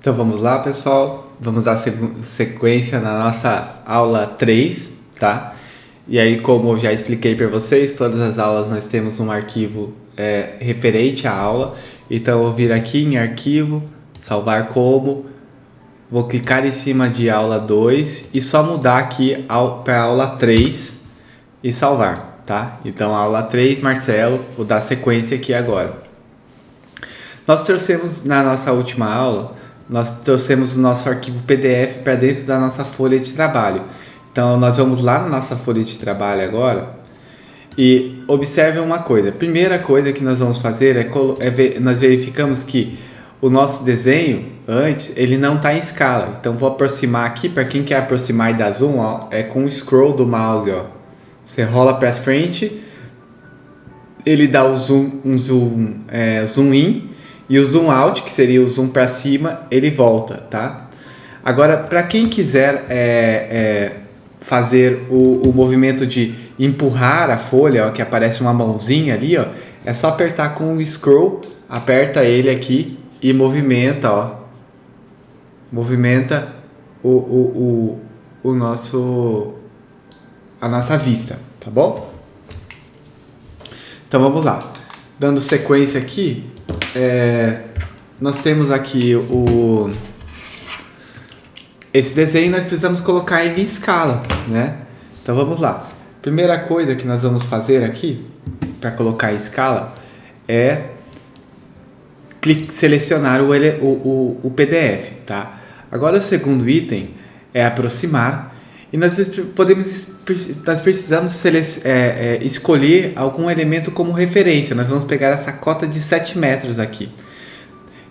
Então vamos lá, pessoal, vamos dar sequência na nossa aula 3, tá? E aí, como eu já expliquei para vocês, todas as aulas nós temos um arquivo referente à aula. Então eu vou vir aqui em arquivo, salvar como, vou clicar em cima de aula 2 e só mudar aqui para aula 3 e salvar, tá? Então aula 3, Marcelo, vou dar sequência aqui agora. Nós trouxemos na nossa última aula, nós trouxemos o nosso arquivo PDF para dentro da nossa folha de trabalho. Então nós vamos lá na nossa folha de trabalho agora e observe uma coisa. A primeira coisa que nós vamos fazer nós verificamos que o nosso desenho antes ele não está em escala. Então vou aproximar aqui, para quem quer aproximar e dar zoom, ó, é com o scroll do mouse, ó. Você rola para frente, ele dá o zoom in. E o zoom out, que seria o zoom para cima, ele volta, tá? Agora, para quem quiser fazer o movimento de empurrar a folha, ó, que aparece uma mãozinha ali, ó, é só apertar com o scroll, aperta ele aqui e movimenta, ó. Movimenta a nossa vista, tá bom? Então vamos lá. Dando sequência aqui, nós temos aqui esse desenho, nós precisamos colocar ele em escala, né? Então vamos lá. Primeira coisa que nós vamos fazer aqui para colocar em escala é selecionar o PDF, tá? Agora o segundo item é aproximar e nós precisamos escolher algum elemento como referência. Nós vamos pegar essa cota de 7 metros aqui.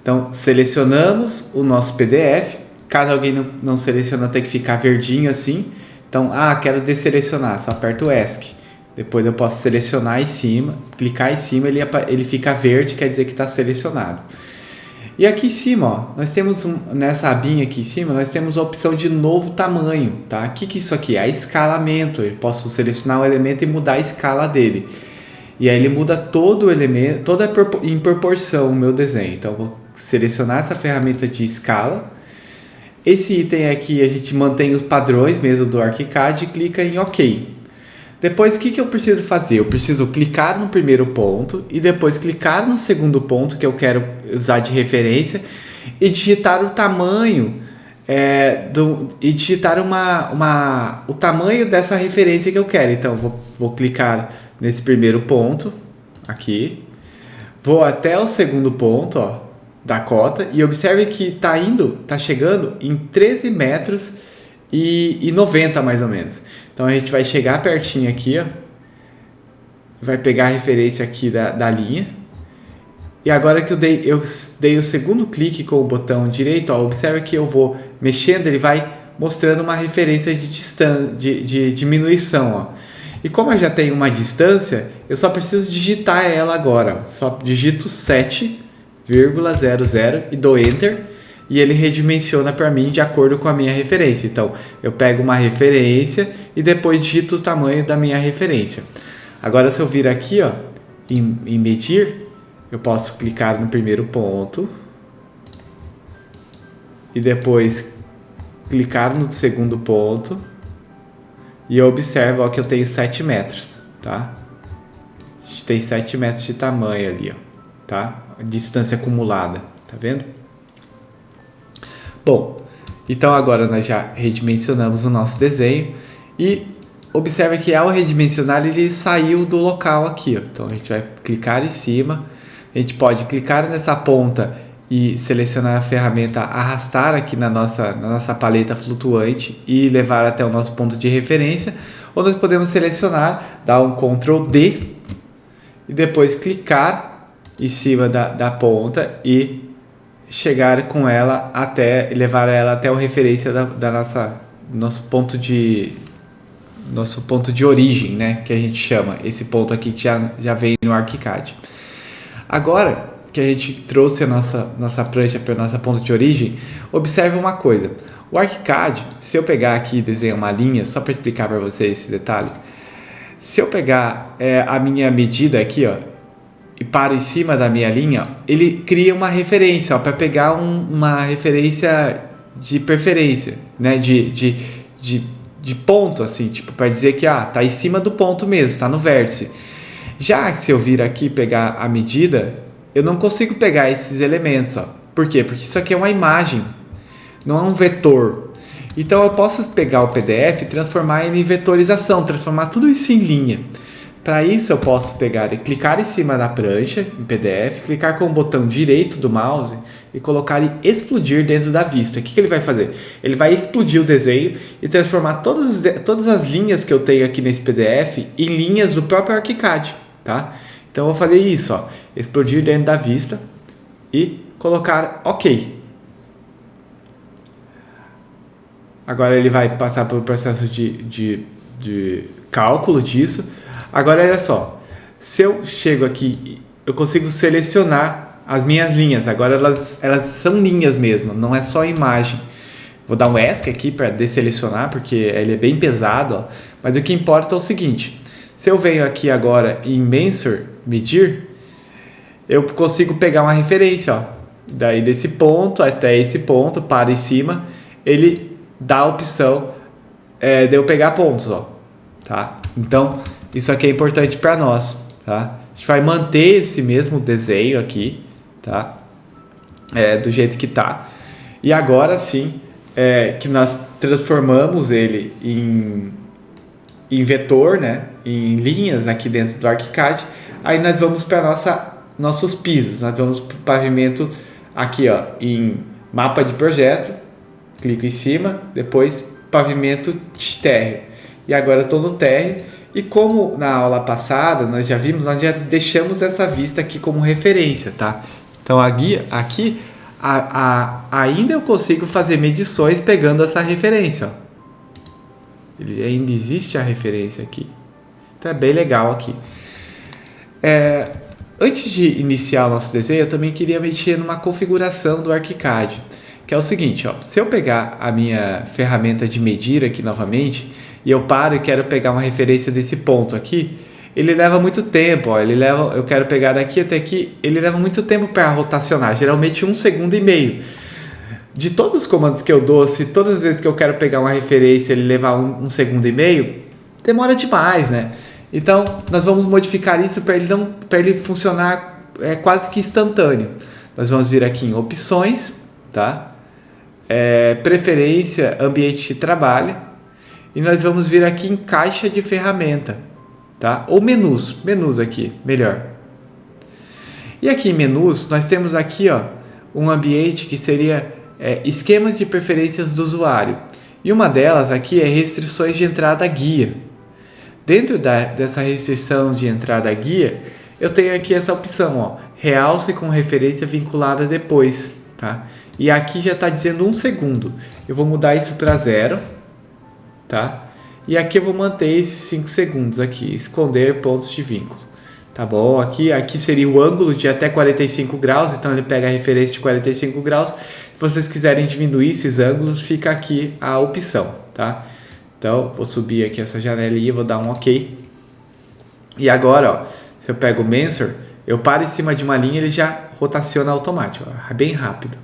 Então, selecionamos o nosso PDF. Caso alguém não selecione, tem que ficar verdinho assim. Então, quero desselecionar, só aperto o ESC. Depois eu posso selecionar em cima, clicar em cima, ele fica verde, quer dizer que está selecionado. E aqui em cima, ó, nós temos nessa abinha aqui em cima, nós temos a opção de novo tamanho, tá? O que é isso aqui? É escalamento. Eu posso selecionar o elemento e mudar a escala dele. E aí ele muda todo o elemento, em proporção o meu desenho. Então eu vou selecionar essa ferramenta de escala. Esse item aqui a gente mantém os padrões mesmo do ArchiCAD e clica em OK. Depois, o que eu preciso fazer? Eu preciso clicar no primeiro ponto e depois clicar no segundo ponto que eu quero usar de referência e digitar o tamanho o tamanho dessa referência que eu quero. Então, vou clicar nesse primeiro ponto aqui, vou até o segundo ponto, ó, da cota e observe que tá chegando em 13 metros e 90 mais ou menos. Então a gente vai chegar pertinho aqui, ó, vai pegar a referência aqui da linha. E agora que eu dei o segundo clique com o botão direito, ó, observa que eu vou mexendo, ele vai mostrando uma referência de diminuição, ó. E como eu já tenho uma distância, eu só preciso digitar ela agora, ó. Só digito 7,00 e dou Enter. E ele redimensiona para mim de acordo com a minha referência. Então, eu pego uma referência e depois digito o tamanho da minha referência. Agora, se eu vir aqui, ó, em medir, eu posso clicar no primeiro ponto e depois clicar no segundo ponto e eu observo, ó, que eu tenho 7 metros, tá? A gente tem 7 metros de tamanho ali, ó, tá? Distância acumulada, tá vendo? Bom, então agora nós já redimensionamos o nosso desenho e observe que ao redimensionar ele saiu do local aqui, ó. Então a gente vai clicar em cima, a gente pode clicar nessa ponta e selecionar a ferramenta arrastar aqui na nossa paleta flutuante e levar até o nosso ponto de referência, ou nós podemos selecionar, dar um Ctrl D e depois clicar em cima da ponta e chegar com ela levar ela até a referência nosso ponto de origem, né, que a gente chama, esse ponto aqui que já vem no ArchiCAD. Agora que a gente trouxe a nossa prancha para nossa ponto de origem, observe uma coisa, o ArchiCAD, se eu pegar aqui e desenhar uma linha, só para explicar para vocês esse detalhe, se eu pegar a minha medida aqui, ó, e paro em cima da minha linha, ele cria uma referência, para pegar uma referência de preferência, né? De ponto, assim, tipo, para dizer que tá em cima do ponto mesmo, está no vértice. Já se eu vir aqui pegar a medida, eu não consigo pegar esses elementos, ó. Por quê? Porque isso aqui é uma imagem, não é um vetor. Então eu posso pegar o PDF e transformar ele em vetorização, transformar tudo isso em linha. Para isso eu posso pegar e clicar em cima da prancha, em PDF, clicar com o botão direito do mouse e colocar em explodir dentro da vista. O que ele vai fazer? Ele vai explodir o desenho e transformar todas as linhas que eu tenho aqui nesse PDF em linhas do próprio ArchiCAD, tá? Então eu vou fazer isso, ó, explodir dentro da vista e colocar OK. Agora ele vai passar pelo processo de cálculo disso. Agora olha só, se eu chego aqui, eu consigo selecionar as minhas linhas. Agora elas são linhas mesmo, não é só imagem. Vou dar um ESC aqui para desselecionar, porque ele é bem pesado, ó. Mas o que importa é o seguinte: se eu venho aqui agora em Measure, medir, eu consigo pegar uma referência, ó. Daí desse ponto até esse ponto, para em cima, ele dá a opção de eu pegar pontos, ó, tá? Então isso aqui é importante para nós, tá? A gente vai manter esse mesmo desenho aqui, tá? Do jeito que tá. E agora sim, que nós transformamos ele em vetor, né? Em linhas aqui dentro do ArchiCAD. Aí nós vamos para nossos pisos. Nós vamos para o pavimento aqui, ó, em mapa de projeto. Clico em cima, depois pavimento de térreo. E agora eu estou no térreo. E como na aula passada nós já vimos, nós já deixamos essa vista aqui como referência, tá? Então aqui ainda eu consigo fazer medições pegando essa referência, ó. Ele ainda existe a referência aqui. Então é bem legal aqui. Antes de iniciar o nosso desenho, eu também queria mexer numa configuração do ArchiCAD, que é o seguinte, ó, se eu pegar a minha ferramenta de medir aqui novamente, e eu paro e quero pegar uma referência desse ponto aqui, ele leva muito tempo, ó, eu quero pegar daqui até aqui, ele leva muito tempo para rotacionar, geralmente 1,5 segundos. De todos os comandos que eu dou, se todas as vezes que eu quero pegar uma referência ele levar 1,5 segundos, demora demais, né? Então, nós vamos modificar isso para ele funcionar quase que instantâneo. Nós vamos vir aqui em opções, tá? Preferência, ambiente de trabalho, e nós vamos vir aqui em caixa de ferramenta, tá? Ou menus aqui, melhor. E aqui em menus, nós temos aqui, ó, um ambiente que seria esquemas de preferências do usuário. E uma delas aqui é restrições de entrada guia. Dentro dessa restrição de entrada guia, eu tenho aqui essa opção, ó, realce com referência vinculada depois, tá? E aqui já está dizendo 1 segundo. Eu vou mudar isso para 0, tá? E aqui eu vou manter esses 5 segundos aqui, esconder pontos de vínculo. Tá bom? Aqui seria o ângulo de até 45 graus, então ele pega a referência de 45 graus. Se vocês quiserem diminuir esses ângulos, fica aqui a opção, tá? Então, vou subir aqui essa janelinha, vou dar um OK. E agora, ó, se eu pego o Measure, eu paro em cima de uma linha, ele já rotaciona automático, ó, bem rápido,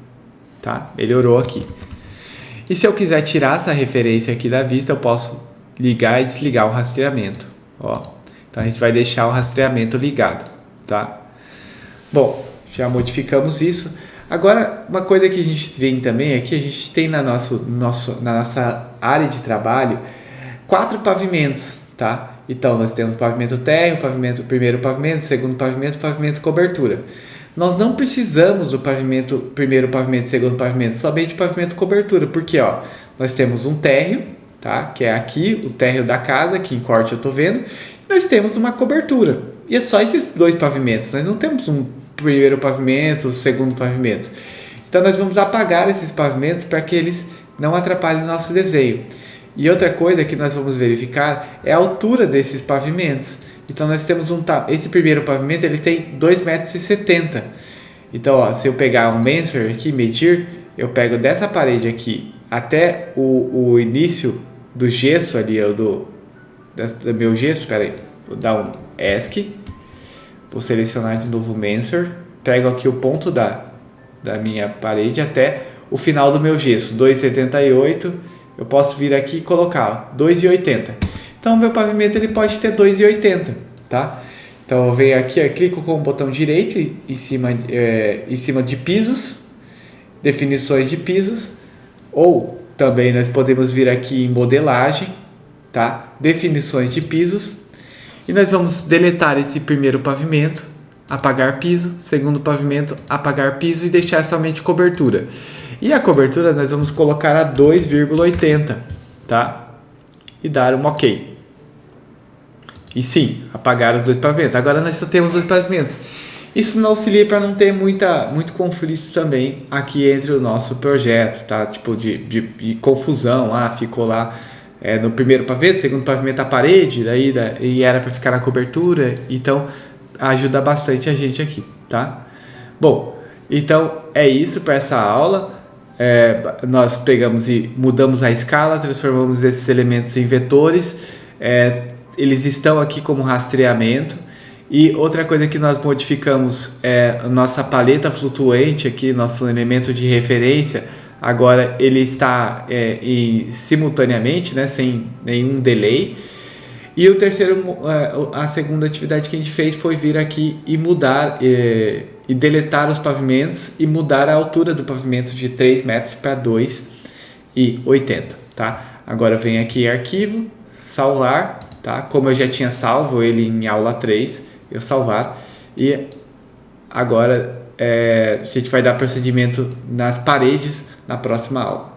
tá? Melhorou aqui. E se eu quiser tirar essa referência aqui da vista, eu posso ligar e desligar o rastreamento, ó. Então, a gente vai deixar o rastreamento ligado, tá? Bom, já modificamos isso. Agora, uma coisa que a gente vê também é que a gente tem na nossa área de trabalho 4 pavimentos, tá? Então, nós temos pavimento térreo, primeiro pavimento, segundo pavimento, pavimento cobertura. Nós não precisamos do primeiro pavimento, segundo pavimento, somente pavimento cobertura, porque, ó, nós temos um térreo, tá? Que é aqui, o térreo da casa, que em corte eu tô vendo, e nós temos uma cobertura. E é só esses 2 pavimentos, nós não temos um primeiro pavimento, segundo pavimento. Então nós vamos apagar esses pavimentos para que eles não atrapalhem o nosso desenho. E outra coisa que nós vamos verificar é a altura desses pavimentos. Então nós temos esse primeiro pavimento, ele tem 2,70 m. Então, ó, se eu pegar um Measure aqui, medir, eu pego dessa parede aqui até o início do gesso ali, do meu gesso, espera aí, vou dar um ESC. Vou selecionar de novo o Mentor, pego aqui o ponto da minha parede até o final do meu gesso, 2,78. Eu posso vir aqui e colocar 2,80. Então, o meu pavimento ele pode ter 2,80, tá? Então, eu venho aqui, eu clico com o botão direito em cima de pisos, definições de pisos, ou também nós podemos vir aqui em modelagem, tá? Definições de pisos, e nós vamos deletar esse primeiro pavimento, apagar piso, segundo pavimento, apagar piso e deixar somente cobertura. E a cobertura nós vamos colocar a 2,80, tá? E dar um OK. E sim, apagar os dois pavimentos. Agora nós só temos dois pavimentos. Isso não auxilia para não ter muito conflito também aqui entre o nosso projeto, tá? Tipo de confusão. Ficou lá no primeiro pavimento, segundo pavimento a parede, e era para ficar na cobertura. Então ajuda bastante a gente aqui, tá? Bom, então é isso para essa aula. Nós pegamos e mudamos a escala, transformamos esses elementos em vetores. Eles estão aqui como rastreamento. E outra coisa que nós modificamos é a nossa paleta flutuante aqui, nosso elemento de referência. Agora ele está simultaneamente, né, sem nenhum delay. E a segunda atividade que a gente fez foi vir aqui e mudar e deletar os pavimentos e mudar a altura do pavimento de 3 metros para 2,80, tá? Agora vem aqui em arquivo, salvar, tá? Como eu já tinha salvo ele em aula 3, eu salvar. E agora a gente vai dar procedimento nas paredes na próxima aula.